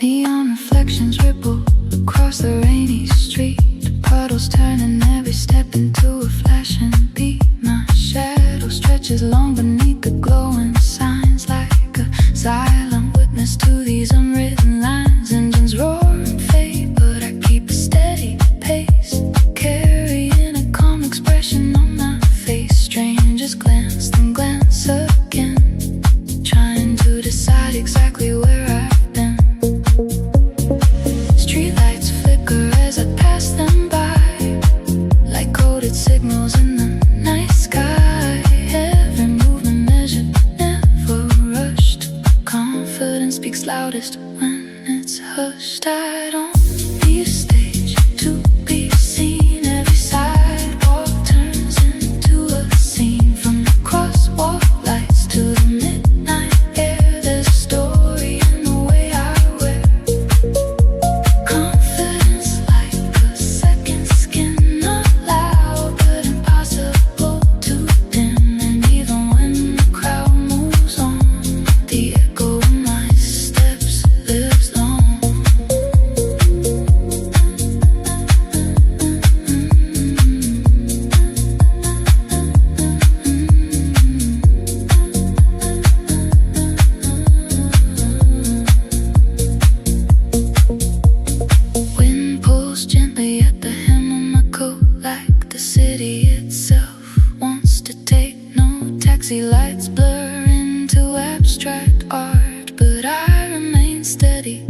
Neon reflections ripple across the rainy street. Puddles turning every step into a flashing beat. My shadow stretches long beneath the glowing signs, like a silent witness to these unwritten lines. Engines roar and fade, but I keep a steady pace, carrying a calm expression on my face. Strangers glance, then glance again, trying to decide exactly where I've been. Streetlights flicker as I pass them by, like coded signals in the night sky. Every movement measured, never rushed. Confidence speaks loudest when it's hushed. I don't need a stage to be seen. Every sidewalk turns into a scene. From the crosswalk lights to the midnight air, there's a story in the way I wear. Confidence like a second skin, not loud but impossible to dim. And even when the crowd moves on, the echo of my steps lives on. Wind pulls gently at the hem of my coat, like the city itself wants to take note. Taxi lights blur into abstract art, but I remain steady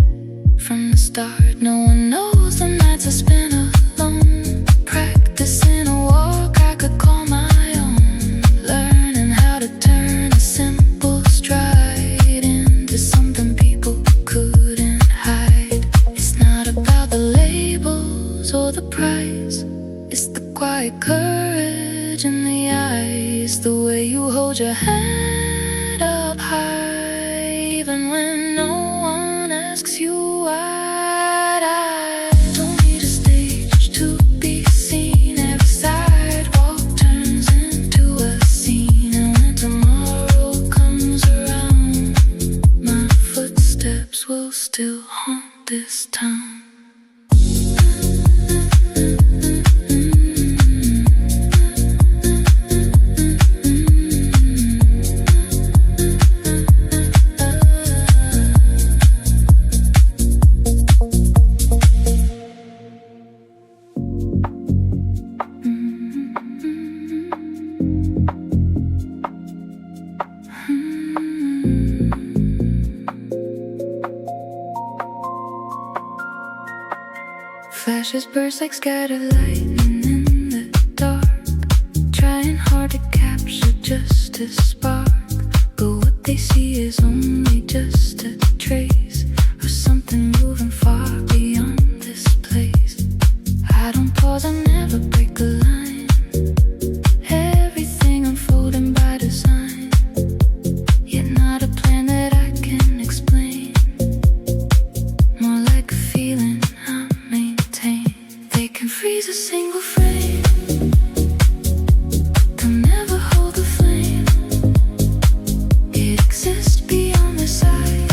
from the start. No one knows the nights I spent alone, practicing a walk I could call my own, learning how to turn a simple stride into something people couldn't hide. It's not about the labels or the price, it's the quiet courage in the eyes, the way you hold your head up high, even when no one asks you why. I don't need a stage to be seen. Every sidewalk turns into a scene, and when tomorrow comes around, my footsteps will still haunt this town. Flashes burst like scattered lightning in the dark, trying hard to capture just a spark. But what they see is only just a trace of something moving far beyond this place. I don't pause, I never break a line, everything unfolding by design, yet not a plan that I can explain, more like a feeling I maintain. They can freeze a single frame, they'll never hold the flame. It exists beyond the sight,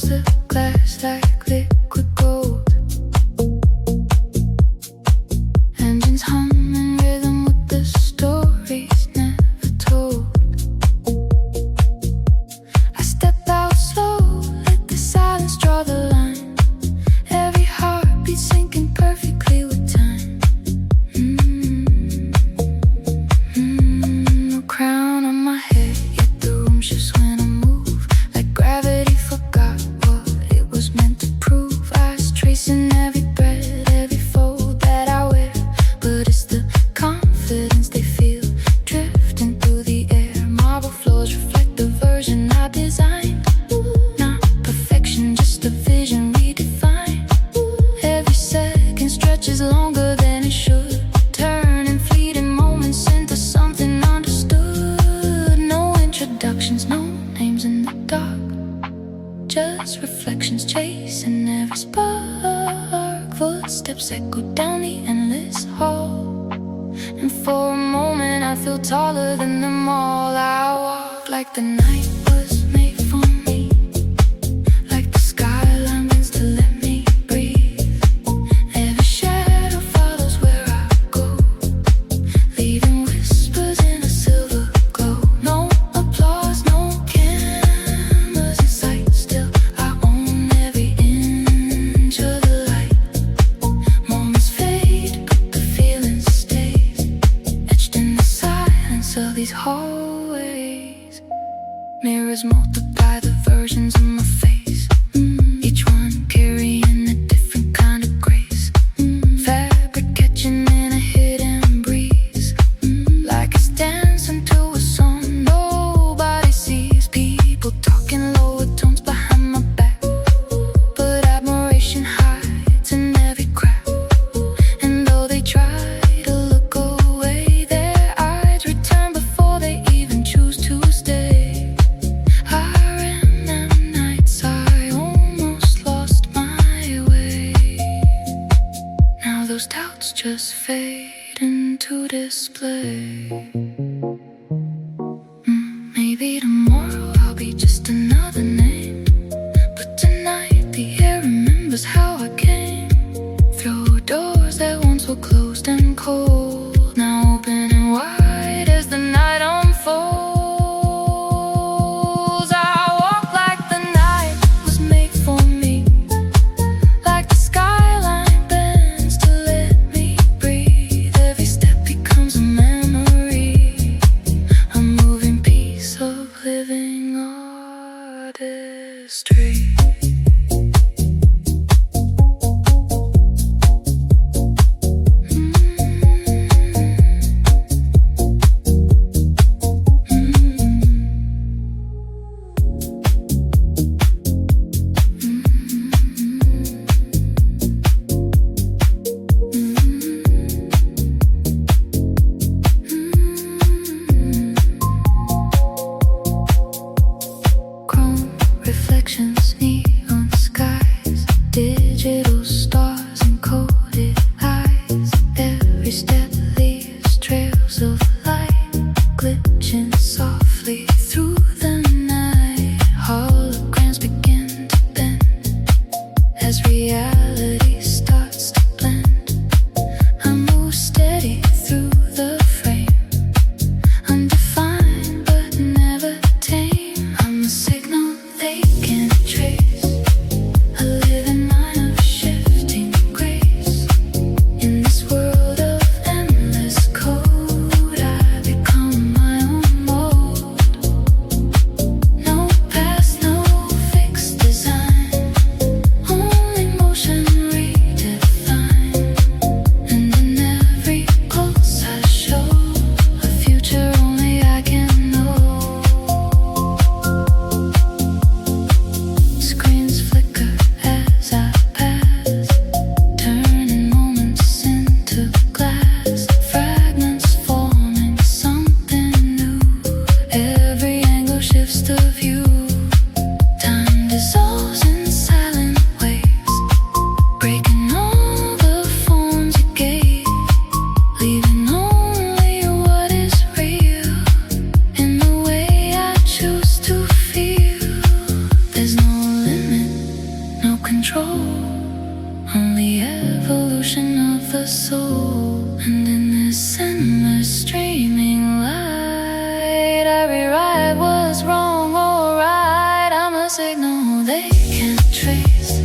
the glass like liquid gold. Engines hum in rhythm with the stories never told. I step out slow, let the silence draw the line. Every heartbeat syncing perfectly with time. No crown on my head, yet the room shifts when I move. Like gravity forgot what it was meant to prove. Eyes tracing every breath, every fold that I wear. But it's the confidence they feel drifting through the air. Marble floors reflect the version I designed. Not perfection, just a vision redefined. Every second stretches longer than it should, turning fleeting moments into something understood. No introductions, no names in the dark, just reflections chasing every spark. Footsteps echo down the endless hall, and for a moment I feel taller than them all. I walk like the night was made for me, like the skyline bends to let me breathe. Every shadow follows where I go, leaving whispers in a silver glow. No applause, no cameras in sight. Still I own every inch of the light. Moments fade, but the feeling stays, etched in the silence of these hallways. Mirrors multiply the versions of my face, each one carrying a different kind of grace. Fabric catching in a hidden breeze, like it's dancing to a song nobody sees. People talking lower tones behind my back, but admiration hides in every crack. And though they try to look away, their eyes return before they even choose to stay. I ran them nights I almost lost my way. Now those doubts just fade into display. Maybe tomorrow I'll be just another name, but tonight the air remembers how I came. Through doors that once were closed and cold, now opening wide as the night unfolds. I walk like the night was made for me, like the skyline bends to let me breathe. Every step becomes a memory, a moving piece of living artistry. Chrome reflections, neon skies, digital stars and coded eyes. Every step leaves trails of light, glitching softly through the night. Holograms begin to bend as reality starts to blend. I move steady through the frame, undefined but never tame. I'm the signal they can't trace, a living line of shifting grace. In this world of endless code, I become my own mold. No past, no fixed design, only motion redefined. And in every pulse And in this endless streaming light, every ride was wrong or right. I'm a signal they can't trace,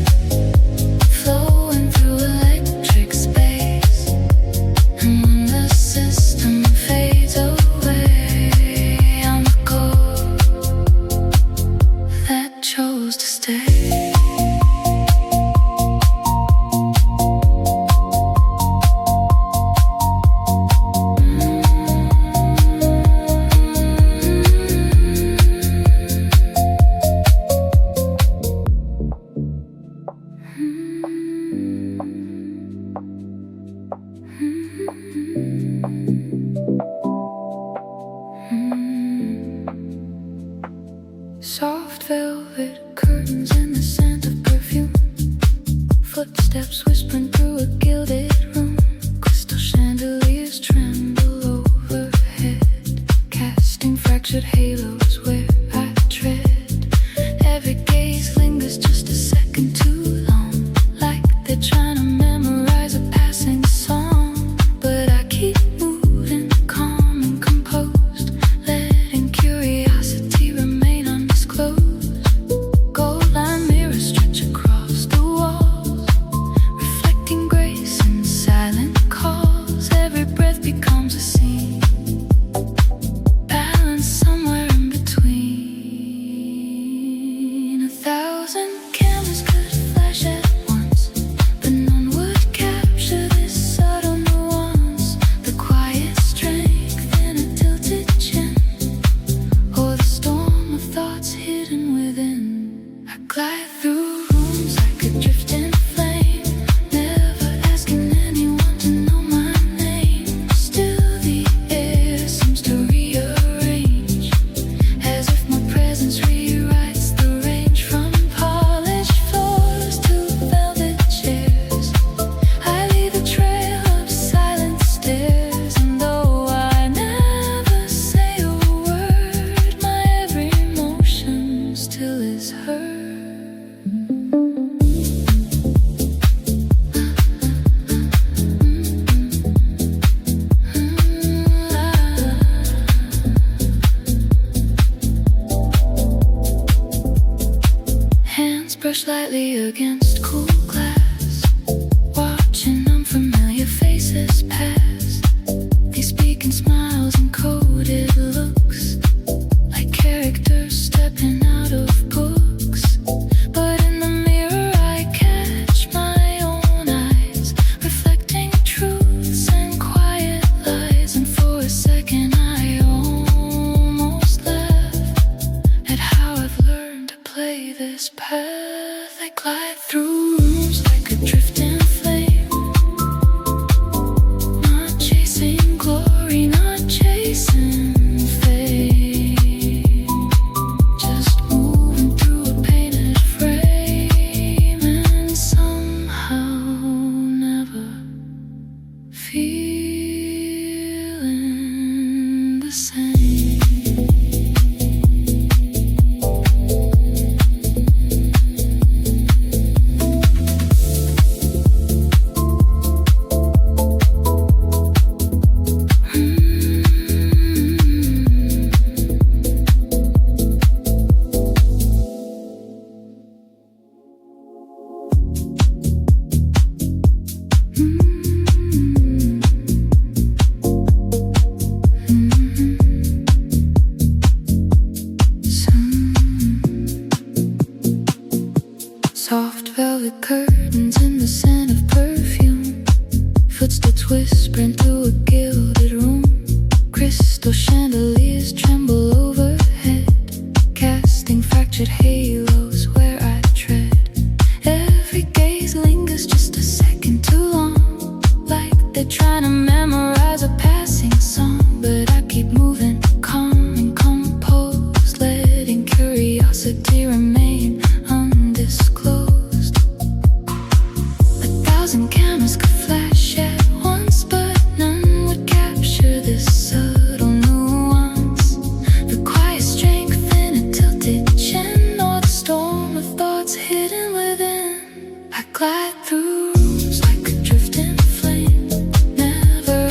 flowing through electric space. And when the system fades away, I'm the core that chose to stay. Soft velvet curtains and the scent of perfume, footsteps whispering through a gilded room. Crystal chandeliers tremble overhead, casting fractured halos where I tread. Every gaze lingers just a second too long, like they're trying to memorize a passing song. But I keep moving, calm and composed, letting curiosity remain undisclosed. Gold-lined mirrors stretch across the walls, reflecting grace in silent calls. Every breath becomes a scene, balanced somewhere in between. 1,000 cameras could flash at once, but none would capture this subtle nuance. The quiet strength in a tilted chin, or the storm of thoughts hidden within. I glide through rooms like a drifting flame, never asking anyone to know my name. Still the air seems to rearrange, as if my presence rewrites the range. From polished floors to velvet chairs, I leave a trail of silent stairs. And though I never say a word, my every emotion still is heard. Hands brush lightly against cool glass, watching unfamiliar faces pass. They speak in smiles and coded looks, like characters stepping out of books. But in the mirror I catch my own eyes, reflecting truths and quiet lies. And for a second I almost laugh at how I've learned to play this path. I glide through rooms like a drifting flame, not chasing glory, not chasing fame, just moving through a painted frame, and somehow never feeling the same. Soft velvet curtains and the scent of perfume, footsteps whispering through a gilded room. Crystal chandeliers tremble overhead, casting fractured halos where I tread. Every gaze lingers just a second too long, like they're trying to memorize a passing song. But I keep moving, calm and composed, letting curiosity remain undisclosed. 1,000 cameras could flash at once, but none would capture this subtle nuance. The quiet strength in a tilted chin, or the storm of thoughts hidden within. I glide through rooms like a drifting flame, never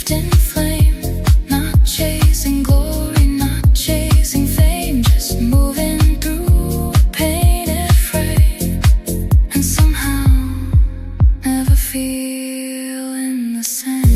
lost in flame, not chasing glory, not chasing fame, just moving through a painted frame, and somehow never feeling the same.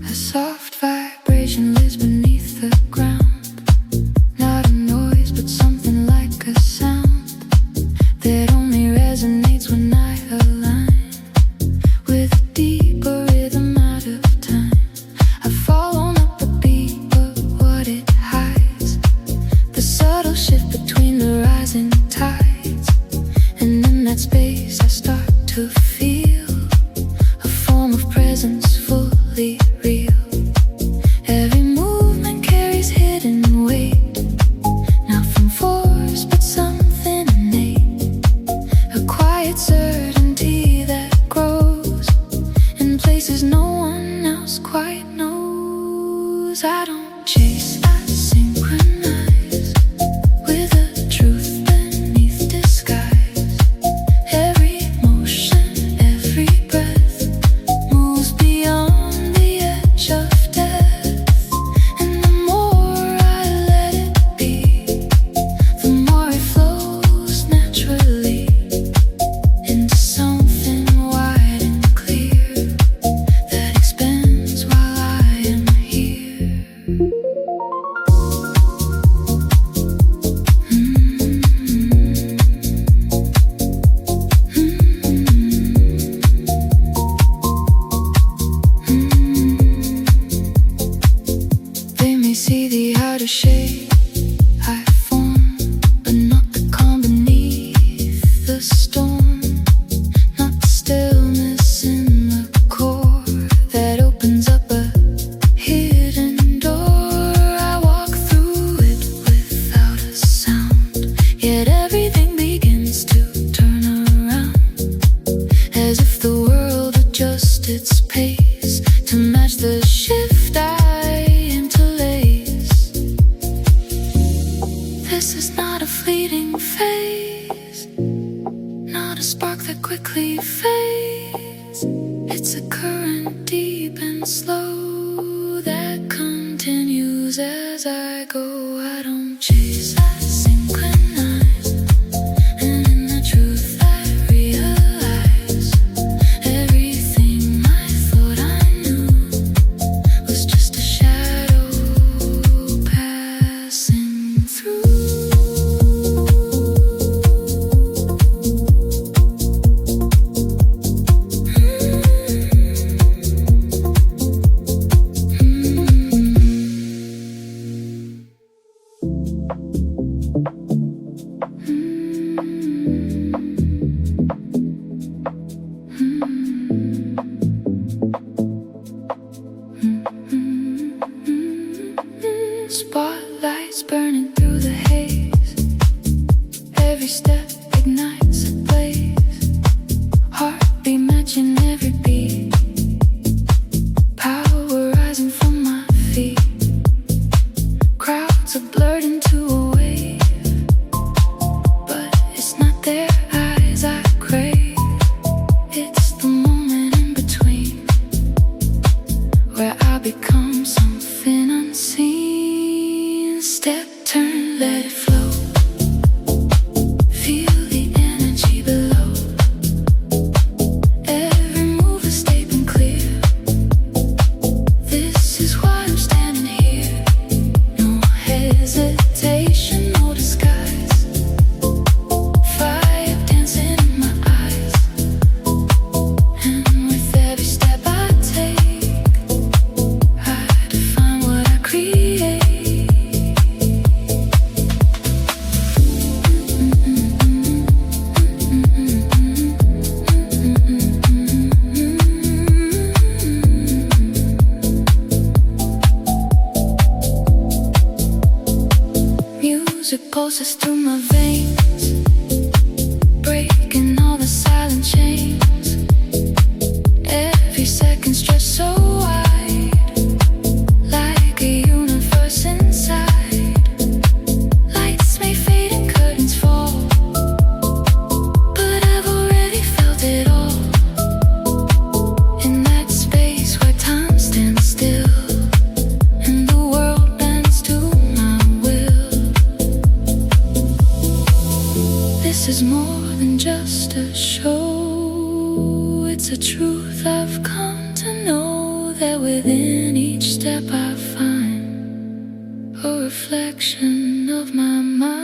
A soft vibration lives beneath the ground. Not a noise, but something like a sound that only resonates when I align with a deeper rhythm out of time. I've fallen up a beat, but what it hides, the subtle shift between the rising tides. And in that space I start to feel a form of presence fully real. Every movement carries hidden weight, not from force but something innate, a quiet certainty that grows in places no one else quite knows. I don't chase, I synchronize with a truth beneath disguise. Every motion, every breath moves beyond the edge of death. And the more I let it be, the more it flows naturally into something wide and clear that expands while I am here. They may see the outer shade I form, but not the calm beneath the storm, not the stillness in the core that opens up a hidden door. I walk through it without a sound, yet everything begins to turn around, as if the world adjusts its pace to match the shift I interlace. This is not a fleeting phase, not a spark that quickly fades. It's a current deep and slow that continues as I go. I don't chase, I synchronize, and in the truth I realize everything I thought I knew was just a shadow passing through. music pulses through my veins, breaking all the silent chains. Every second stretched so wide, like a universe inside. Lights may fade and curtains fall, but I've already felt it all. In that space where time stands still, this is more than just a show. It's a truth I've come to know, that within each step I find a reflection of my mind.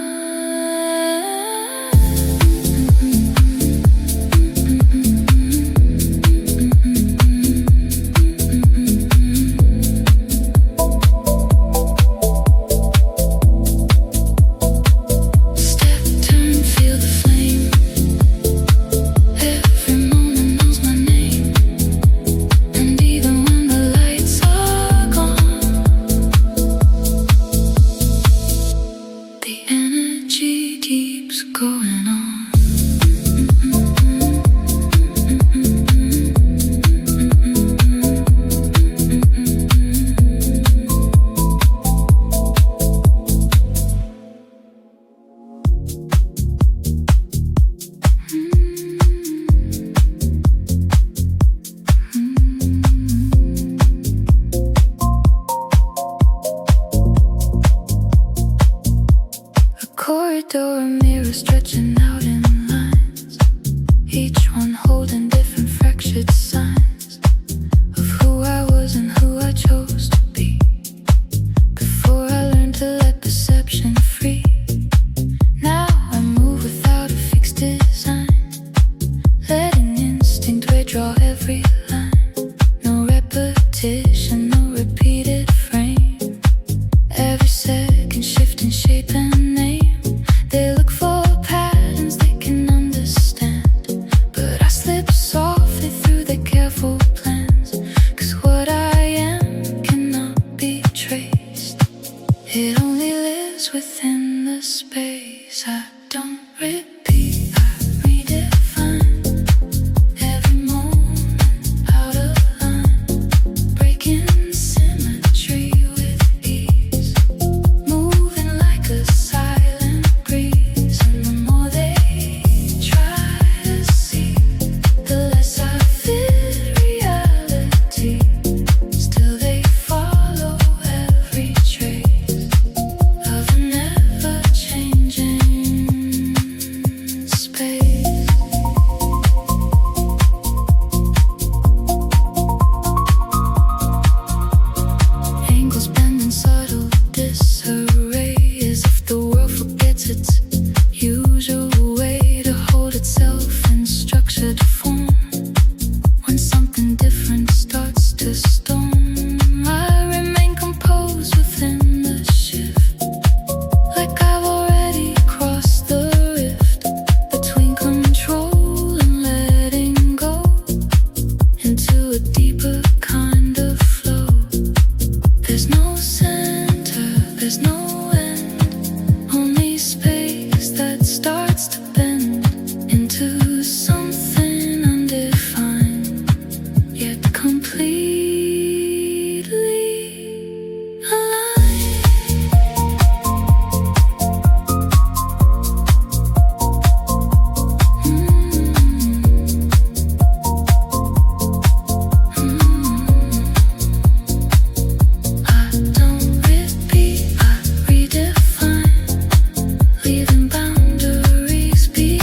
Corridor, a mirror stretching out in lines, each one holding different fractured signs of who I was and who I chose to be. Before I learned to let perception free, now I move without a fixed design, letting instinct redraw every line. No repetition, no repeated frame, every second shifting shape and name. They look for patterns they can understand, but I slip softly through their careful plans, 'cause what I am cannot be traced. It only lives within the space. I don't repeat, I redefine every moment out of line, breaking symmetry with ease, moving like a silent breeze. And the more they try to see, the less I fit reality. Still they follow every trace of a never-changing space. Angles bend in subtle disarray, as if the world forgets its usual way to hold itself in structured form. When something different starts to storm, I remain composed within the shift, like I've already crossed the rift between control and letting go, into a deeper kind of flow. There's no center, there's no end, only space that starts to bend into something undefined, yet completely alive. I don't repeat, I redefine, leaving boundaries behind.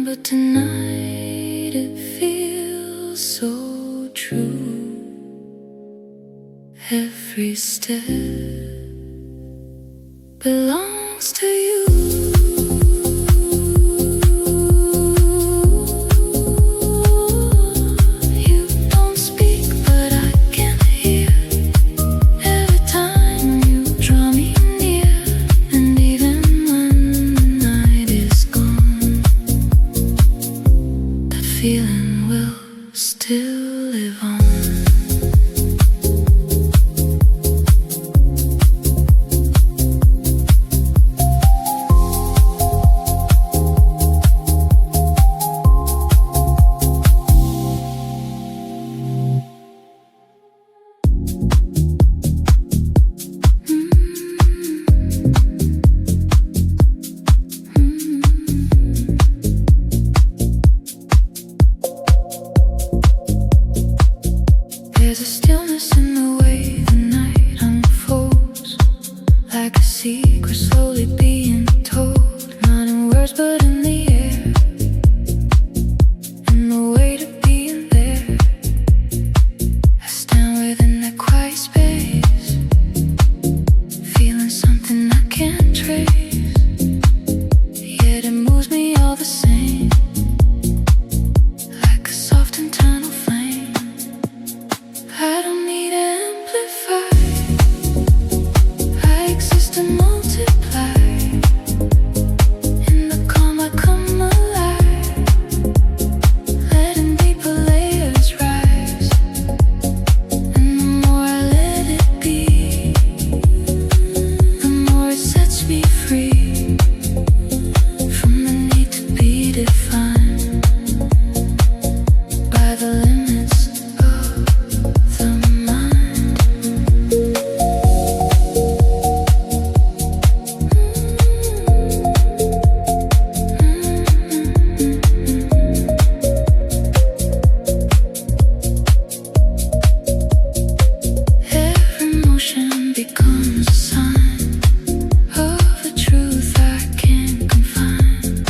but tonight it feels so true. Every step belongs to you. You don't speak, but I can hear every time you draw me near. And even when the night is gone, that feeling will still live on. There's a stillness in the way the night unfolds, like a secret slowly being told, not in words but in the air, and the weight of being there. I stand within that quiet space, feeling something I can't trace, yet it moves me all the same, like a soft internal flame. I don't need to amplify, I exist to multiply. In the calm I come alive, letting deeper layers rise. And the more I let it be, the more it sets me free from the need to be defined by the limits of the mind. Every motion becomes a sign of a truth I can't confine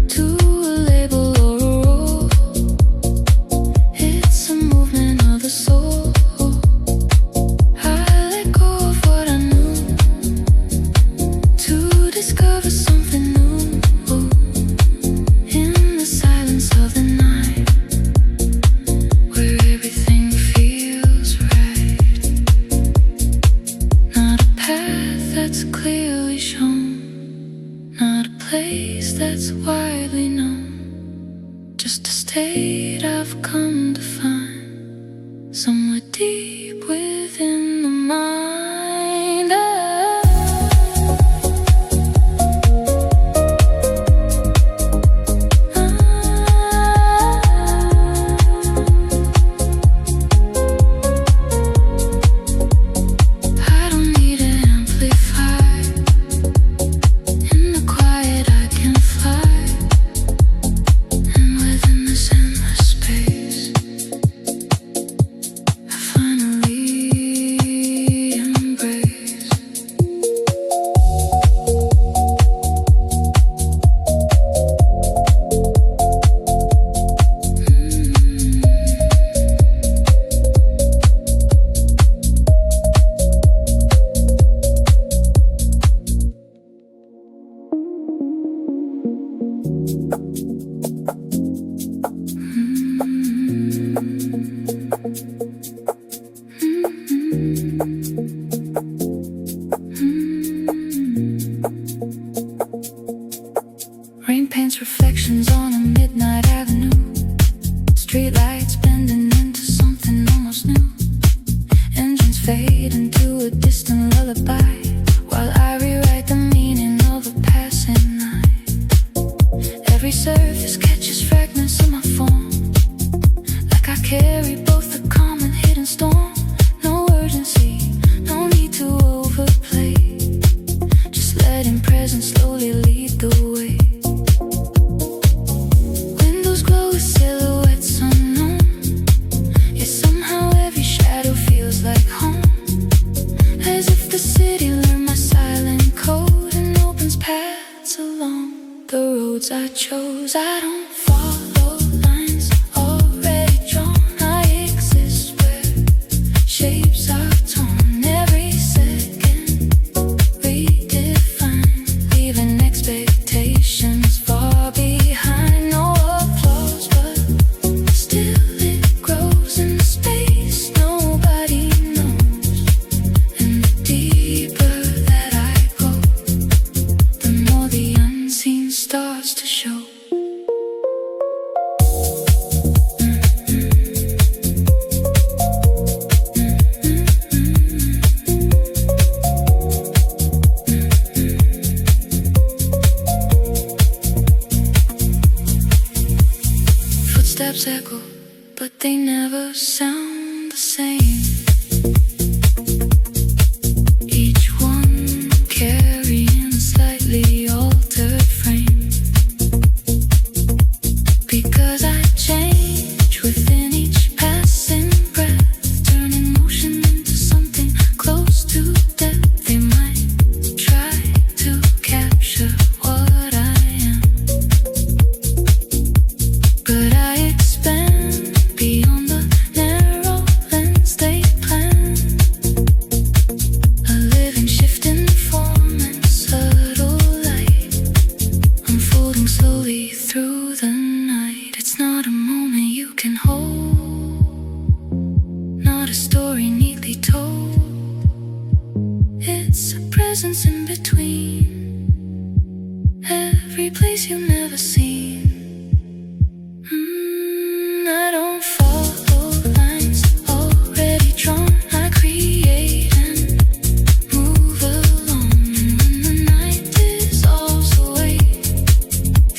to a label or a role. It's a movement of the soul. I let go of what I knew to discover something new. In the silence of the night, where everything feels right. Not a path that's clearly shown, not a place that's widely known, just a state I've come to find somewhere deep within the mind. I don't need to amplify, in the quiet I can fly, and within this endless space I finally embrace. Rain paints reflections on a midnight avenue, streetlights blending into something almost new. Engines fade into a distant lullaby, while I rewrite the meaning of a passing night. Every surface catches fragments of my form, like I carry both the calm and hidden storm. No urgency, no need to overplay, just letting presence slowly lead the way. Windows glow with silhouettes unknown, yet somehow every shadow feels like home, as if the city learned my silent code and opens paths along the roads I chose. I don't Footsteps echo, but they never sound the same. Each one carrying a slightly altered frame. Because I change within each passing breath, turning motion into something close to death. They might try to capture what I am, but I expand beyond the narrow lens they plan. A living, shifting form and subtle light, unfolding slowly through the night. It's not a moment you can hold, not a story neatly told. It's a presence in between, every place you've never seen. I don't follow lines already drawn. I create and move along. And when the night dissolves away,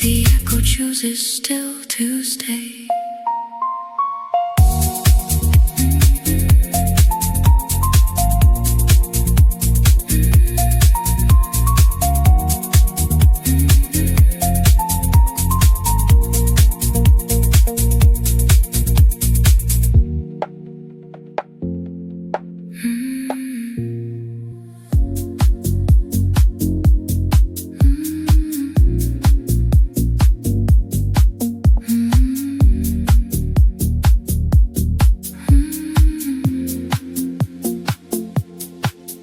the echo chooses still to stay.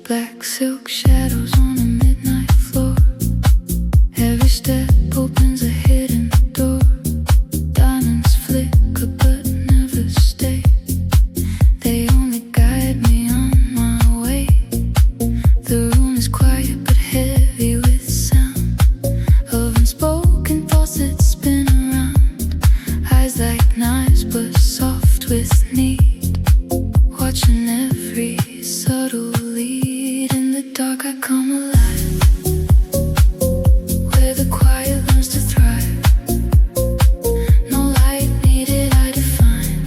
Black silk shadows on a midnight floor. Every step opens a hidden door. Diamonds flicker but never stay. They only guide me on my way. The room is quiet but heavy with sound of unspoken thoughts that spin around. Eyes like knives but soft with need, watching every subtle lead. In the dark I come alive, where the quiet learns to thrive. No light needed, I define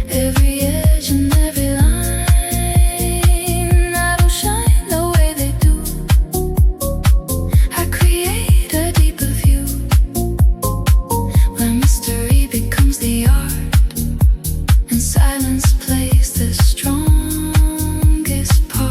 every edge and every line. I don't shine the way they do, I create a deeper view, where mystery becomes the art and silence plays the strongest part.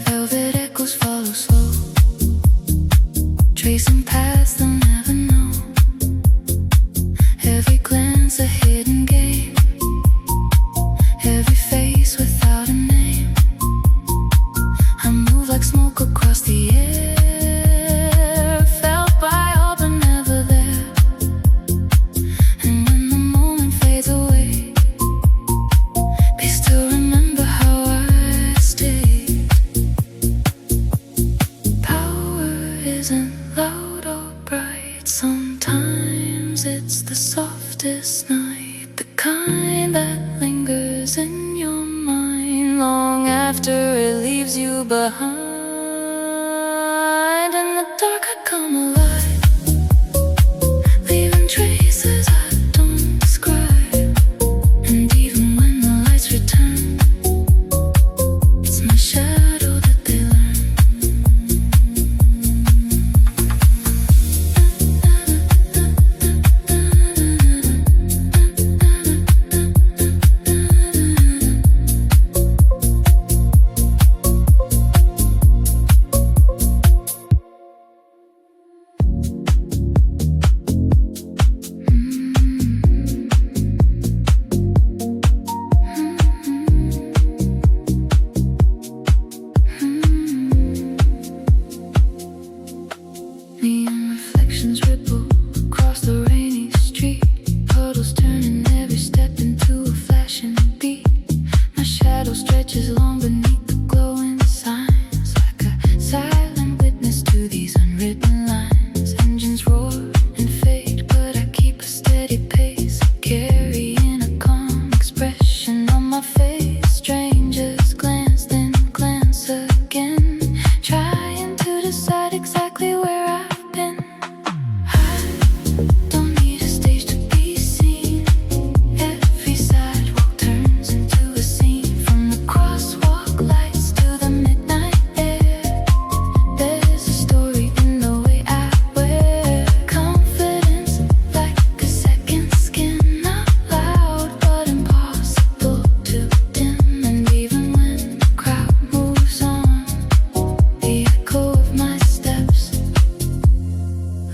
Velvet echoes follow slow, tracing paths they'll never know. Every glance a hidden game, every face without a name. I move like smoke across the air, felt by all but never there. And when the moment fades away, please still remember how I stayed. Power isn't loud or bright. Sometimes it's the softest night, the kind that lingers in your mind long after it leaves you behind. In the dark I come alive, leaving traces I don't describe. And even when the lights return, it's my shadow that they learn.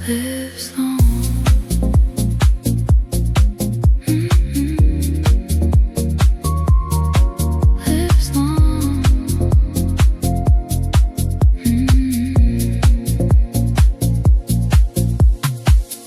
lives long. Lives long.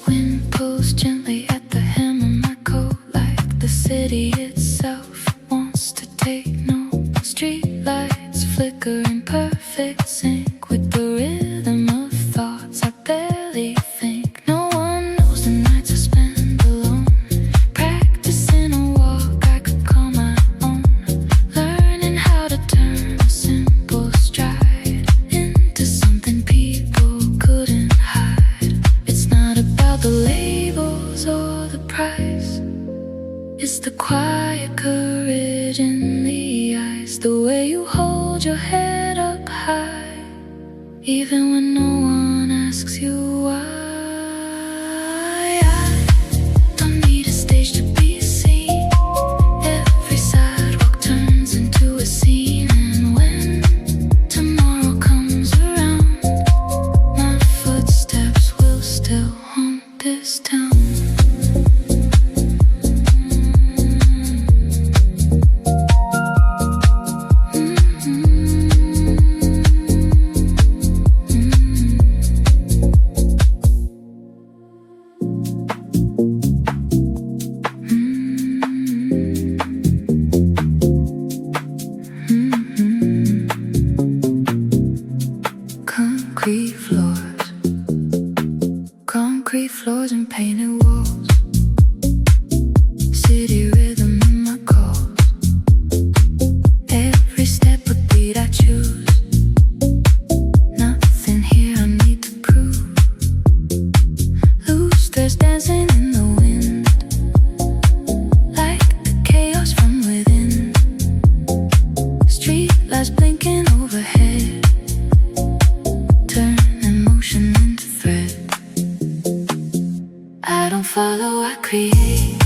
Wind pulls gently at the hem of my coat, like the city itself wants to take note. Street lights flicker in perfect sync with the rhythm of thoughts I barely think. No one knows the nights I spend alone, practicing a walk I could call my own, learning how to turn a simple stride into something people couldn't hide. It's not about the labels or the price, it's the quiet courage in the eyes, the way you hold your head up high, even when no one asks you why. I don't need a stage to be seen. Every sidewalk turns into a scene, and when tomorrow comes around, my footsteps will still haunt this town. Concrete floors and painted walls, city rhythm in my calls. Every step a beat I choose, nothing here I need to prove. Loose threads dancing in the wind, like the chaos from within. Street lights blinking overhead, turn emotion into thread. I don't follow, I create.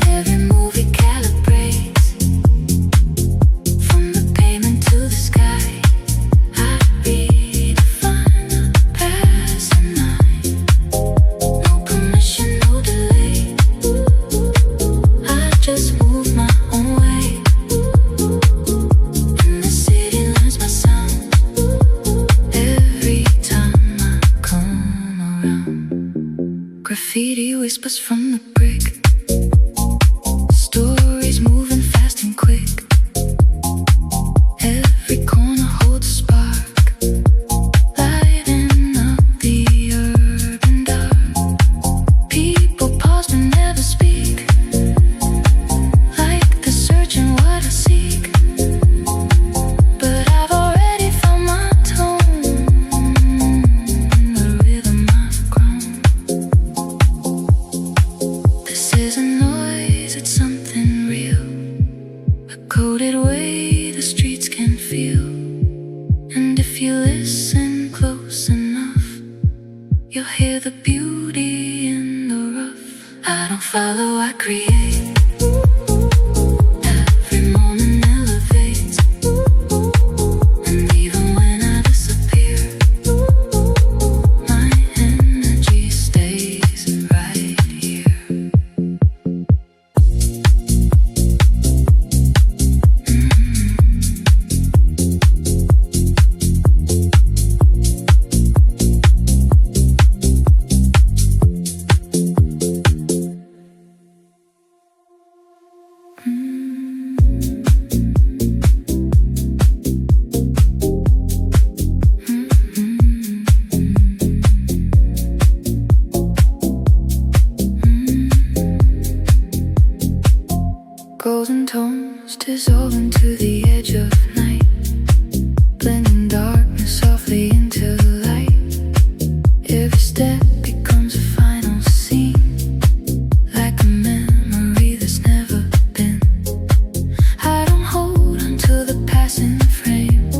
Every movie calibrates, from the pavement to the sky. I redefine the passing line. No permission, no delay. I just move my own way, and the city learns my sound every time I come around. Graffiti whispers from the brick, stories moving fast and quick. Every corner holds a spark, lighting up the urban dark. People pause but never speak, like they're searching what I seek. But I've already found my tone, the rhythm I've grown. This isn't noise, it's something real, a coded way the streets can feel. And if you listen close enough, you'll hear the beauty in the rough. I don't follow, I create. Every moment elevates, and even when I disappear, my energy stays right here. Golden tones dissolve into the edge of night, blending darkness softly into the light. Every step becomes a final scene, like a memory that's never been. I don't hold onto the passing frame,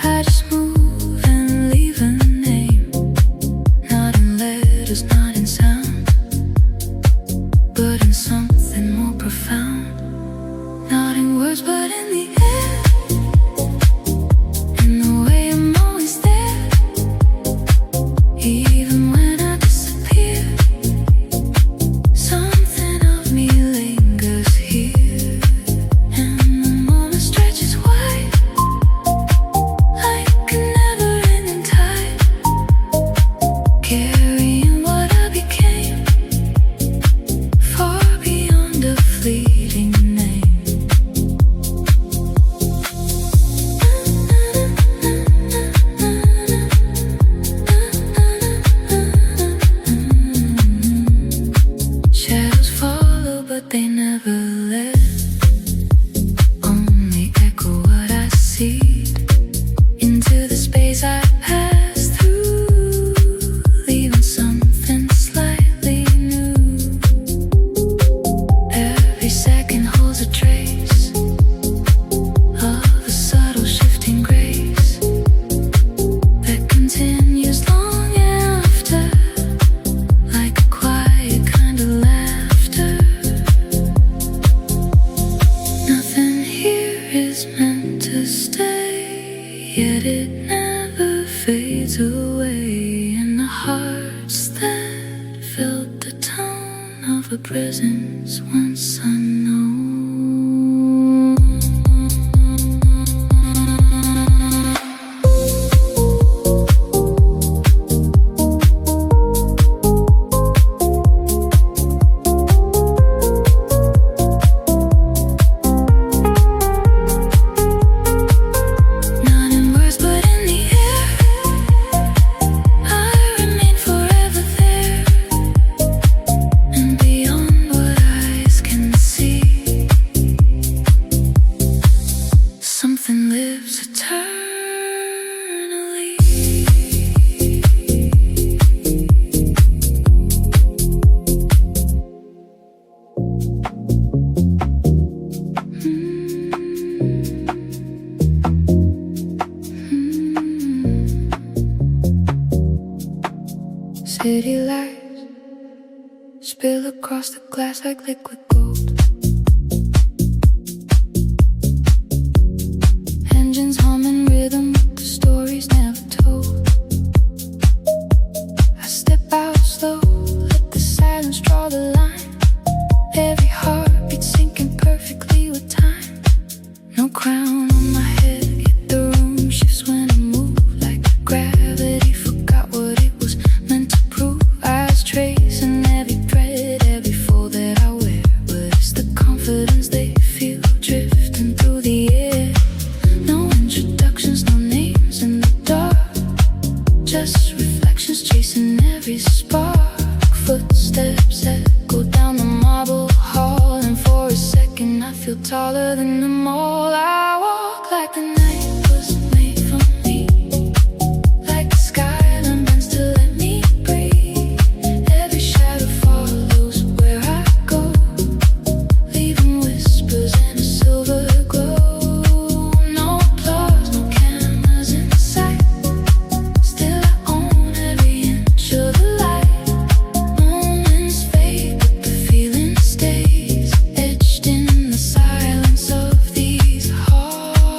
I just move and leave a name. Not in letters, not in sound, but in something more profound. Not in words, but in the air, in the way I'm always there. Even when I disappear, something of me lingers here. And the moment stretches wide, like a never-ending tide, carrying what I became, far beyond a fleeting name. Shadows follow, but they never left. Only echo what I see into the space I pass through, leaving something slightly new. Every second holds a trace of a subtle shifting grace that continues long after, like a quiet kind of laughter. Nothing here is meant to stay, yet it never fades away. And the hearts that felt the tone of a presence once unknown. Not in words but in the air, I remain forever there. And beyond what eyes can see, something lives eternally. City lights spill across the glass like liquid gold. Engines humming rhythm with the stories never told. I step out slow, let the silence draw the line. Every heartbeat syncing perfectly with time. No crown on my head, yet the room shifts when I move. Like gravity forgot what it was meant to prove. Eyes tracing every thread, every fold that I wear. But it's the confidence they feel drifting through the air. No introductions, no names in the dark, just reflections chasing every spark. Footsteps echo down the marble hall, and for a second I feel taller than them all. I walk like the night was made for me, like the skyline bends to let me breathe. Every shadow follows where I go, leaving whispers in a silver glow. No applause, no cameras in sight, still I own every inch of the light. Moments fade, but the feeling stays, etched in the silence of these hallways.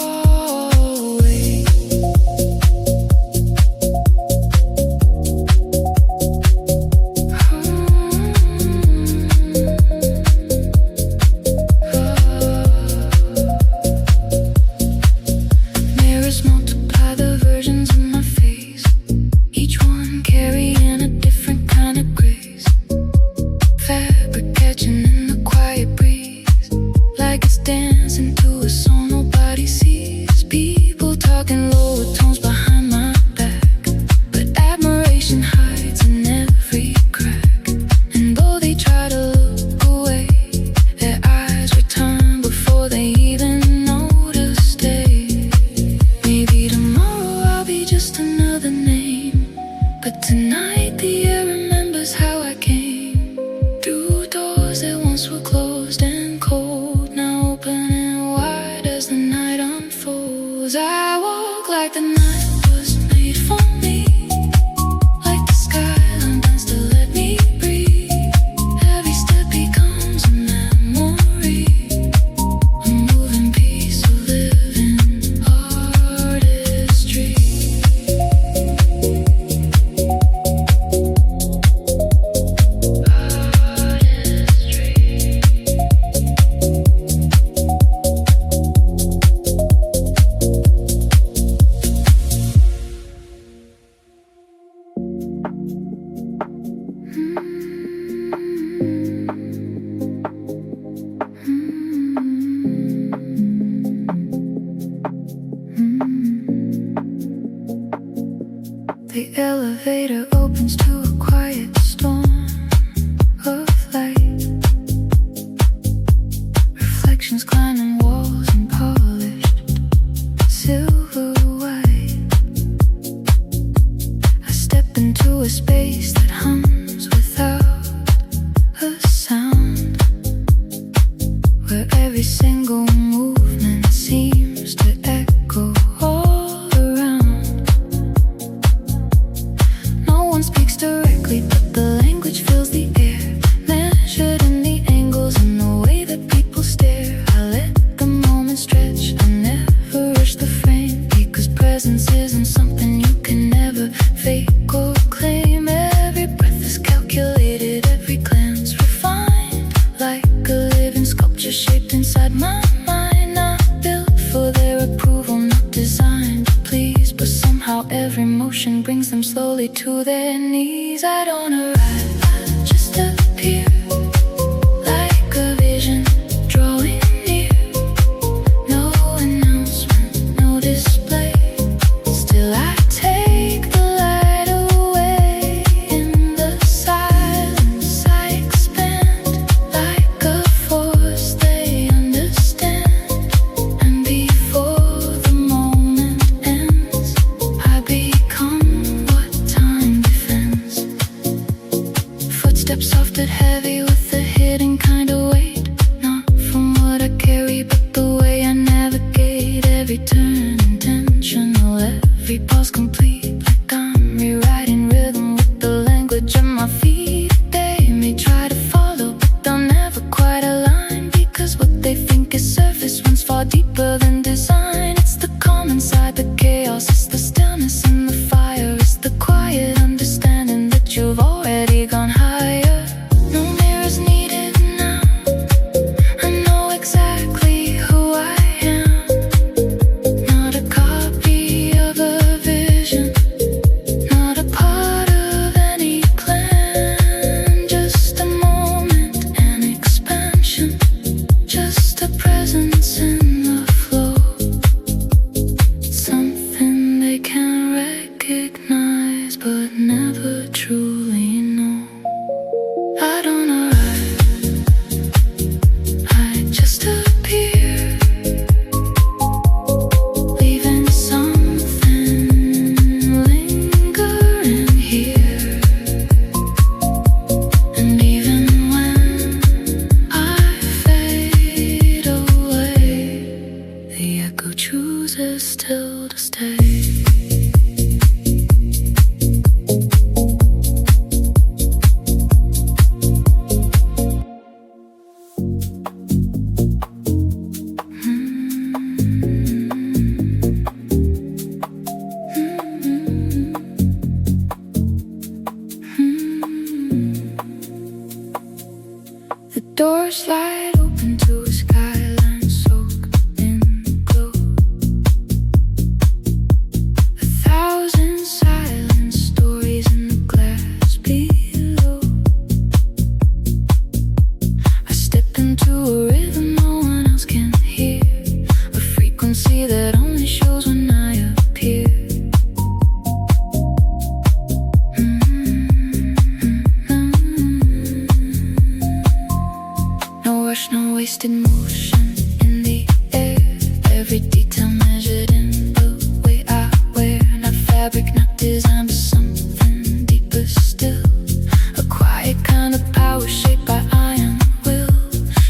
Mirrors multiply the versions of my face, each one carrying a different kind of grace. Fabric catching in the quiet breeze, like it's dancing to a song nobody sees. People talking lower tones behind my back, but admiration hides in every crack. And though they try to look away, their eyes return before they even notice day. Maybe tomorrow I'll be just another name, but tonight the air remembers how I came. Through doors that once were closed and cold, now opening wide as the night unfolds. I walk like the night was made for me, like the skyline bends to let me breathe. Every step becomes a memory, a moving piece of living artistry. elevator opens to a quiet storm of light. Reflections climbing walls and polished silver white. I step into a space that hums without a sound, where every single movement seems to echo all around. No one speaks directly, but the language fills the air, measured in the angles and the way that people stare. I let the moment stretch, I never rush the frame, because presence isn't something you can never fake or claim. Every breath is calculated, every glance refined, like a living sculpture shaped inside my mind. Not built for their approval, not designed to please, but somehow every motion brings them slowly to their knees. I don't arrive, I just appear, like a vision drawing near. No announcement, no display, still I take the light away. In the silence I expand, like a force they understand. And before the moment ends, I become what time defends. Footsteps soft and heavy with a hidden kind of weight, not from what I carry, but the way I navigate. Every turn intentional, every pause complete, like I'm rewriting rhythm with the language of my feet. They may try to follow, but they'll never quite align, because what they think is surface runs far deeper than design. It's the calm inside the chaos, it's the stillness in the fire, it's the quiet understanding that you've already gone higher. No mirrors needed now, I know exactly who I am. Not a copy of a vision, not a part of any plan. Just a moment, an expansion, just a presence in the flow. Something they can recognize but never truly know. I don't arrive, I just appear, leaving something lingering here. And even when I fade away, the echo chooses still to stay. The doors slide open to a skyline soaked in glow. 1,000 silent stories in the glass below. I step into a rhythm no one else can hear, a frequency that only shows when I appear. No rush, no wasted motion in the air. Every detail measured in the way I wear. Not fabric, not design, but something deeper still. A quiet kind of power shaped by iron will.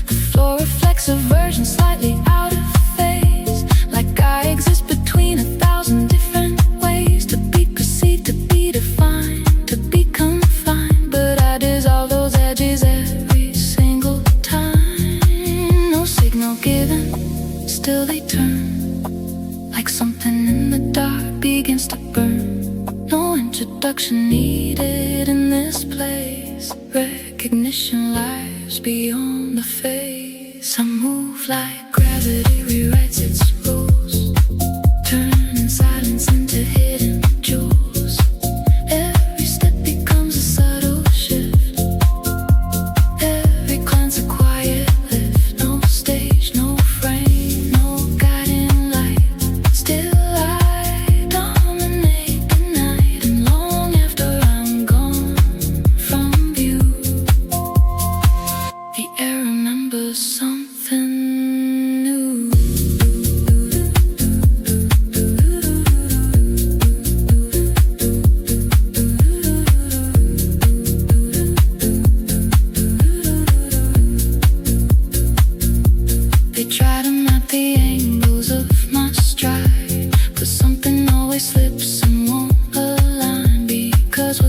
The floor reflects a version slightly out of phase, like I exist between 1,000 different ways to be perceived, to be defined, to be confined. But I dissolve those edges every single time. No signal given, still they turn, like something in the dark begins to burn. No introduction needed in this place. Recognition lies beyond the face. I move like gravity rewrites its rules, turning silence into hidden jewels. Every step becomes a subtle shift, every glance a quiet lift. No stage, no frame, no guiding light. Still I dominate the night, and long after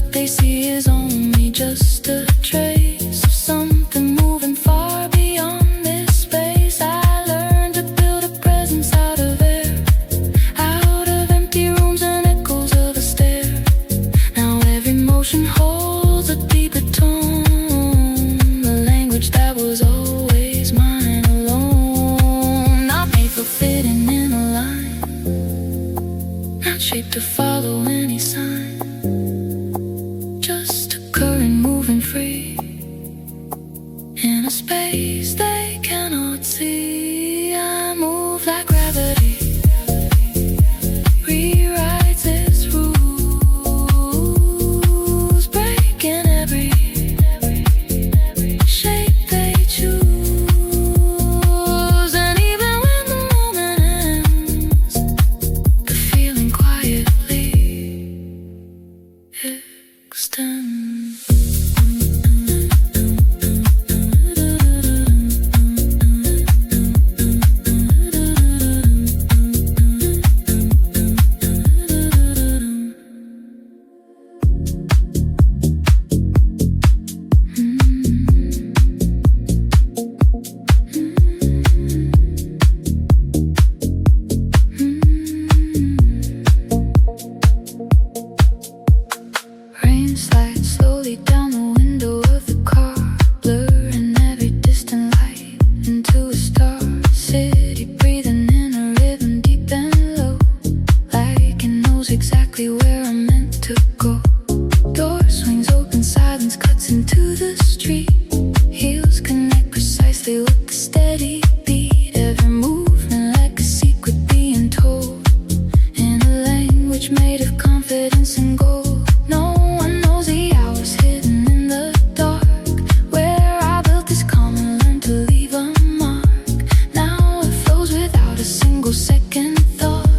what they see is only just a trace of something moving far beyond this space. I learned to build a presence out of air, out of empty rooms and echoes of a stare. Now every motion holds a deeper tone, the language that was always mine alone. Not made for fitting in a line, not shaped to follow any sign, just a current moving free in a space they cannot see. I move like gravity, rewrites its rules, breaking every shape they choose. And even when the moment ends, the feeling quietly extends. Rain slides slowly down the window of the car, blurring every distant light into a star city, breathing in a rhythm deep and low, like it knows exactly where I'm meant to go. Door swings open, silence cuts into the street, heels connect precisely with the steady beat. Every movement like a secret being told, in a language made of confidence and gold. No one knows the hours hidden in the dark, where I built this calm and learned to leave a mark. Now it flows without a single second thought.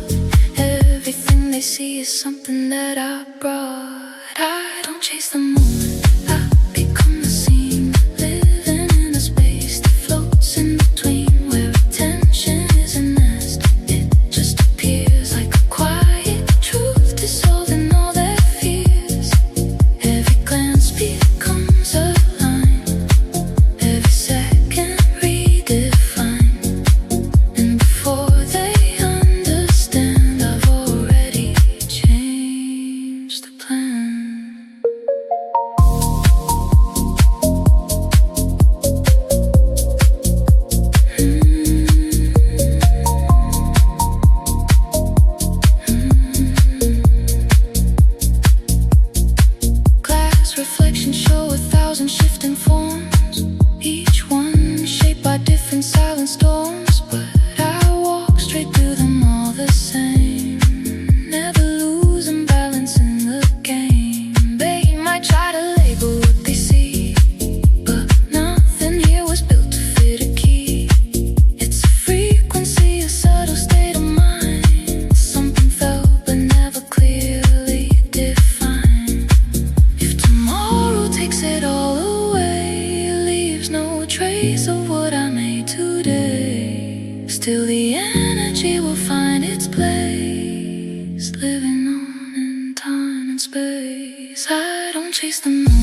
Everything they see is something that I brought. I don't chase the moment, I become the scene, living in a space that floats in between, where attention is a nest. It just appears like a quiet truth, dissolving all their fears. Every glance becomes a line, every second redefined. And before they understand, I've already changed the plan. Glass reflections show 1,000 shifting forms, each one shaped by different silent storms. But I walk straight through them all the same, never losing balance in the game. They might try to label what they see, but nothing here was built to fit a key. It's a frequency, a subtle state of mind, something felt but never clearly defined. If tomorrow takes it all away, leaves no trace of what I made today, still the energy will find its place, living on in time and space. I don't chase the moon,